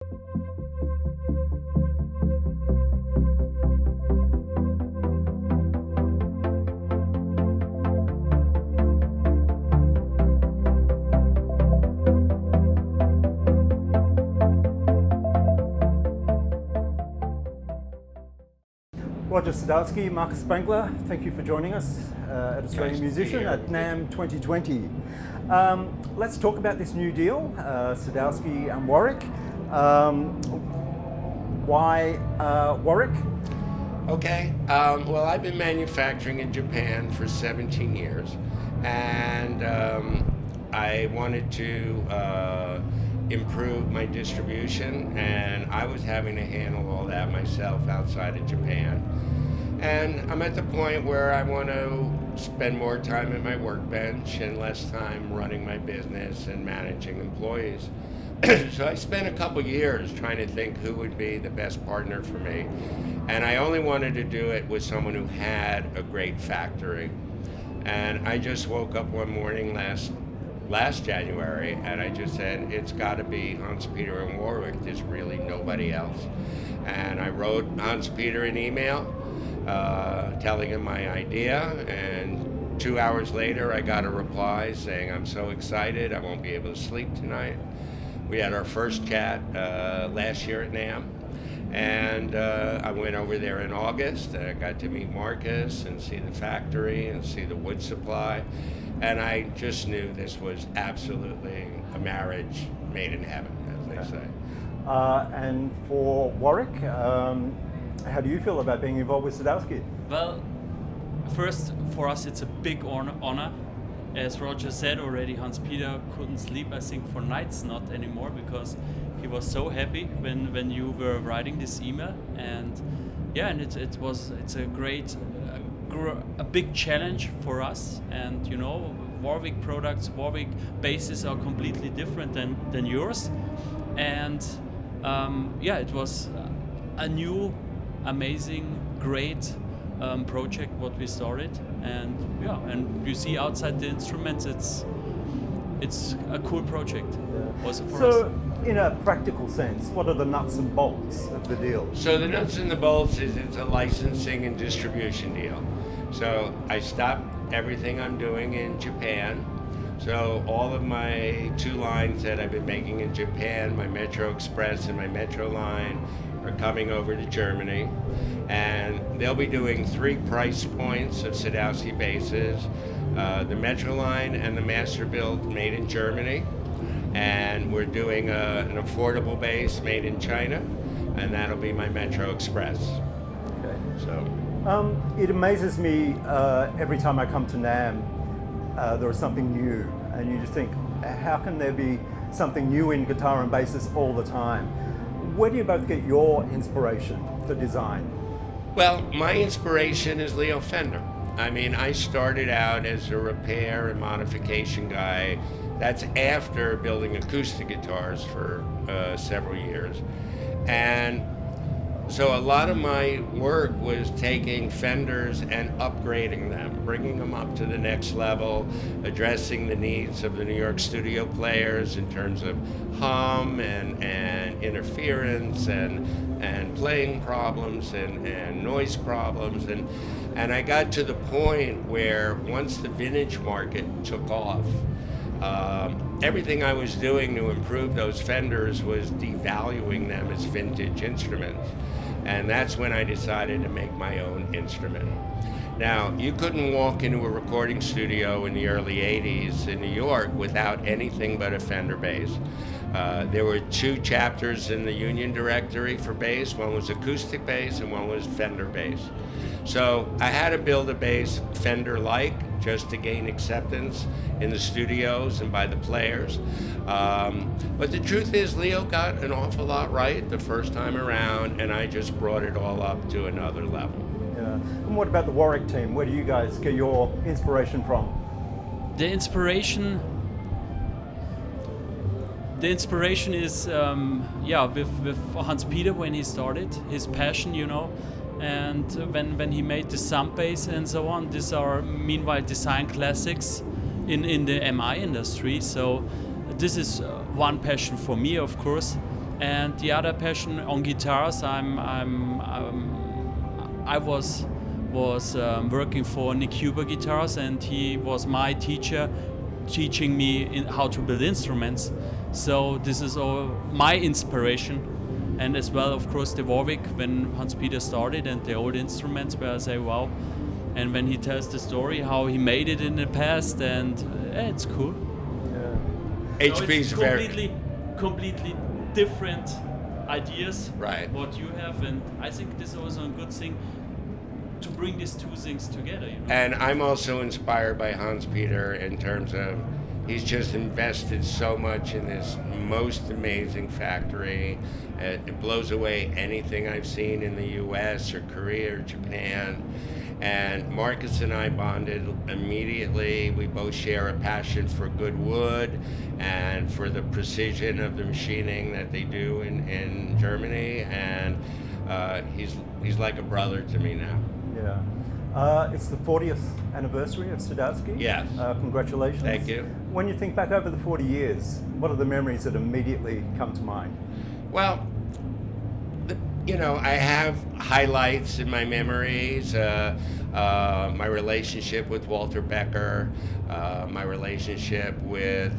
Roger Sadowski, Marcus Spangler, thank you for joining us at Australian Musician at NAMM 2020. Let's talk about this new deal, Sadowski and Warwick. Why Warwick? Okay, well, I've been manufacturing in Japan for 17 years, and I wanted to improve my distribution, and I was having to handle all that myself outside of Japan. And I'm at the point where I want to spend more time at my workbench and less time running my business and managing employees. So I spent a couple years trying to think who would be the best partner for me. And I only wanted to do it with someone who had a great factory. And I just woke up one morning last January, and I just said, it's got to be Hans-Peter and Warwick. There's really nobody else. And I wrote Hans-Peter an email telling him my idea, and 2 hours later I got a reply saying, I'm so excited, I won't be able to sleep tonight. We had our first chat last year at NAMM, and I went over there in August, and I got to meet Marcus and see the factory and see the wood supply. And I just knew this was absolutely a marriage made in heaven, as they say. And for Warwick, how do you feel about being involved with Sadowski? Well, first, for us it's a big honor. As Roger said already, Hans-Peter couldn't sleep, I think, for nights, not anymore, because he was so happy when you were writing this email. And yeah, and it's a big challenge for us. And you know, Warwick products, Warwick bases are completely different than yours. And yeah, it was a new, amazing, great project what we started. And yeah, and you see outside the instruments, it's a cool project also for us. So, in a practical sense, what are the nuts and bolts of the deal? So the nuts and the bolts is it's a licensing and distribution deal. So I stopped everything I'm doing in Japan. So all of my 2 lines that I've been making in Japan, my Metro Express and my Metro line, are coming over to Germany. And they'll be doing 3 price points of Sadowski bases, the Metro line and the Master Build made in Germany. And we're doing an affordable base made in China, and that'll be my Metro Express. Okay. So. It amazes me every time I come to NAMM, there is something new, and you just think, how can there be something new in guitar and basses all the time? Where do you both get your inspiration for design? Well, my inspiration is Leo Fender. I mean, I started out as a repair and modification guy. That's after building acoustic guitars for several years. And so a lot of my work was taking Fenders and upgrading them, bringing them up to the next level, addressing the needs of the New York studio players in terms of hum and interference and playing problems and noise problems. And I got to the point where once the vintage market took off, everything I was doing to improve those Fenders was devaluing them as vintage instruments. And that's when I decided to make my own instrument. Now, you couldn't walk into a recording studio in the early 80s in New York without anything but a Fender bass. There were 2 chapters in the union directory for bass. One was acoustic bass and one was Fender bass. So I had to build a bass Fender-like just to gain acceptance in the studios and by the players. But the truth is, Leo got an awful lot right the first time around, and I just brought it all up to another level. Yeah. And what about the Warwick team? Where do you guys get your inspiration from? The inspiration is with Hans-Peter when he started, his passion, you know, and when he made the sump bass and so on. These are meanwhile design classics in the MI industry. So this is one passion for me, of course, And the other passion on guitars, I was working for Nick Huber Guitars, and he was my teacher, teaching me how to build instruments. So this is all my inspiration, and as well, of course, the Warwick when Hans-Peter started, and the old instruments where I say wow. And when he tells the story how he made it in the past, and it's cool. Yeah. So HP's it's completely different ideas. Right. What you have, and I think this is also a good thing to bring these two things together. You know? And I'm also inspired by Hans-Peter in terms of he's just invested so much in this most amazing factory. It blows away anything I've seen in the US or Korea or Japan. And Marcus and I bonded immediately. We both share a passion for good wood and for the precision of the machining that they do in Germany. And he's like a brother to me now. Yeah. It's the 40th anniversary of Sadowski. Yes. Congratulations. Thank you. When you think back over the 40 years, what are the memories that immediately come to mind? Well, I have highlights in my memories. My relationship with Walter Becker, my relationship with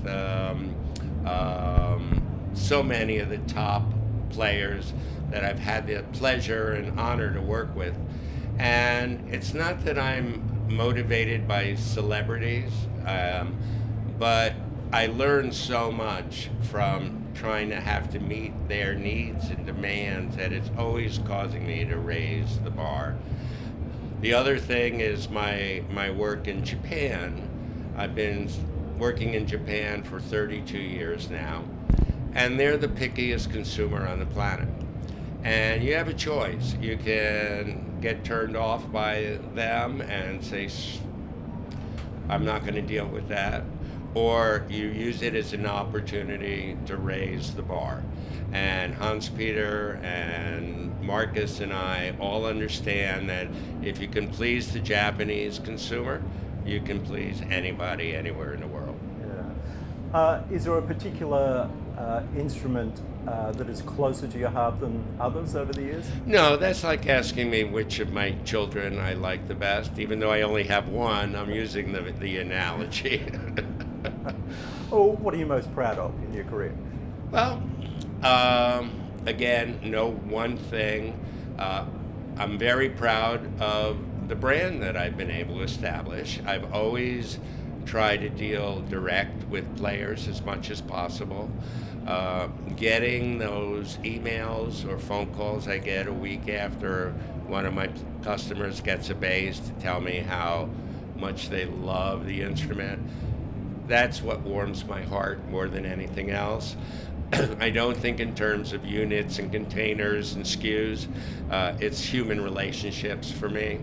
so many of the top players that I've had the pleasure and honor to work with. And it's not that I'm motivated by celebrities, but I learned so much from trying to have to meet their needs and demands that it's always causing me to raise the bar. The other thing is my work in Japan. I've been working in Japan for 32 years now, and they're the pickiest consumer on the planet. And you have a choice. You can get turned off by them and say, I'm not going to deal with that. Or you use it as an opportunity to raise the bar. And Hans-Peter and Marcus and I all understand that if you can please the Japanese consumer, you can please anybody, anywhere in the world. Yeah. Is there a particular instrument that is closer to your heart than others over the years? No, that's like asking me which of my children I like the best. Even though I only have one, I'm using the analogy. Or what are you most proud of in your career? Well, again, no one thing. I'm very proud of the brand that I've been able to establish. I've always tried to deal direct with players as much as possible. Getting those emails or phone calls I get a week after one of my customers gets a bass to tell me how much they love the instrument, that's what warms my heart more than anything else. I don't think in terms of units and containers and SKUs. It's human relationships for me.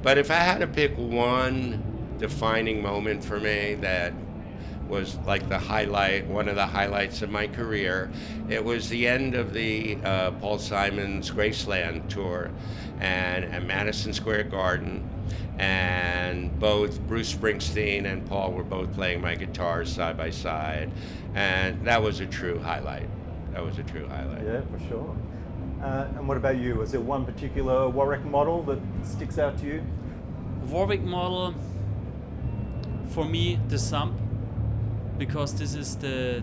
But if I had to pick one defining moment for me that was like one of the highlights of my career, it was the end of the Paul Simon's Graceland tour and at Madison Square Garden. And both Bruce Springsteen and Paul were both playing my guitars side by side. And that was a true highlight. Yeah, for sure. And what about you? Was there one particular Warwick model that sticks out to you? Warwick model, for me, the Sump, because this is the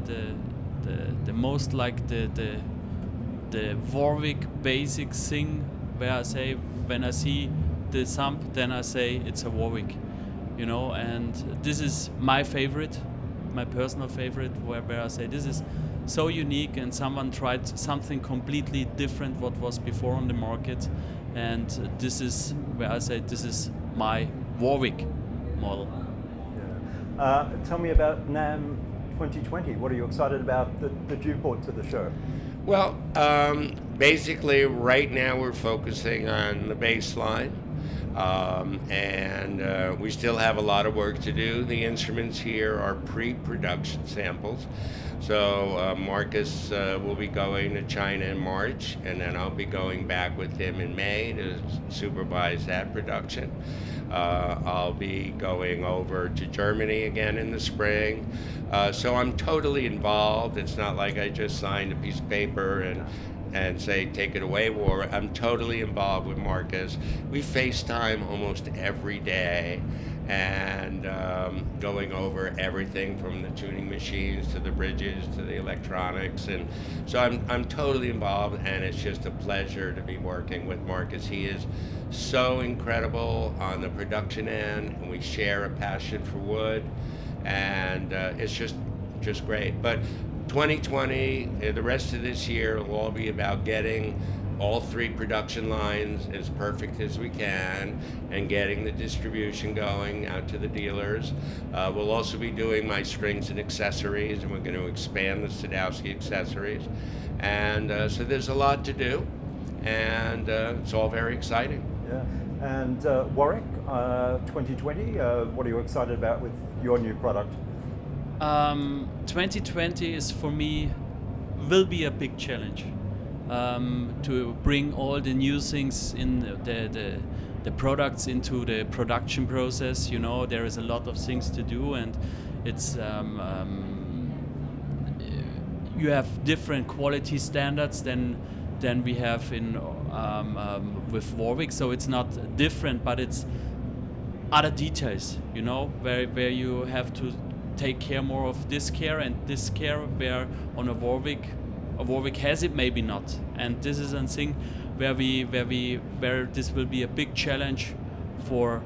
most like the Warwick basic thing where I say, when I see the Sump, then I say it's a Warwick, and this is my favorite, my personal favorite, where I say this is so unique and someone tried something completely different what was before on the market, and this is where I say this is my Warwick model. Yeah. Tell me about NAMM 2020. What are you excited about that you've brought to the show? Well, basically right now we're focusing on the bass line. And we still have a lot of work to do. The instruments here are pre-production samples. So Marcus will be going to China in March, and then I'll be going back with him in May to supervise that production. I'll be going over to Germany again in the spring. So I'm totally involved. It's not like I just signed a piece of paper and say, take it away, Warwick. I'm totally involved with Marcus. We FaceTime almost every day, and going over everything from the tuning machines to the bridges to the electronics. And so I'm totally involved, and it's just a pleasure to be working with Marcus. He is so incredible on the production end, and we share a passion for wood, and it's just great. But 2020, the rest of this year will all be about getting all 3 production lines as perfect as we can and getting the distribution going out to the dealers. We'll also be doing my strings and accessories, and we're going to expand the Sadowski accessories. And so there's a lot to do, and it's all very exciting. Yeah. And Warwick, 2020, what are you excited about with your new product? 2020 is for me will be a big challenge to bring all the new things in the products into the production process. You know, there is a lot of things to do, and it's you have different quality standards than we have in with Warwick, so it's not different, but it's other details, you know, where you have to take care more of this care and this care, where on a Warwick has it maybe not. And this is a thing where this will be a big challenge for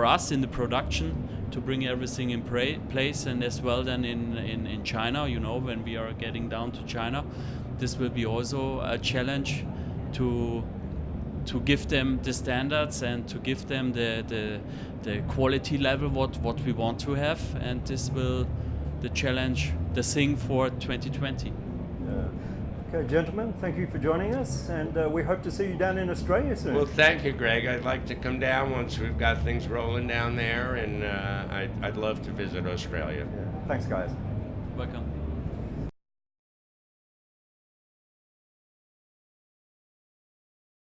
us in the production to bring everything in place, and as well then in China, you know, when we are getting down to China, this will be also a challenge to give them the standards and to give them the quality level what we want to have, and this will the thing for 2020. Okay, gentlemen, thank you for joining us, and we hope to see you down in Australia soon. Well, thank you, Greg. I'd like to come down once we've got things rolling down there, and I'd love to visit Australia. Yeah. Thanks, guys. Welcome.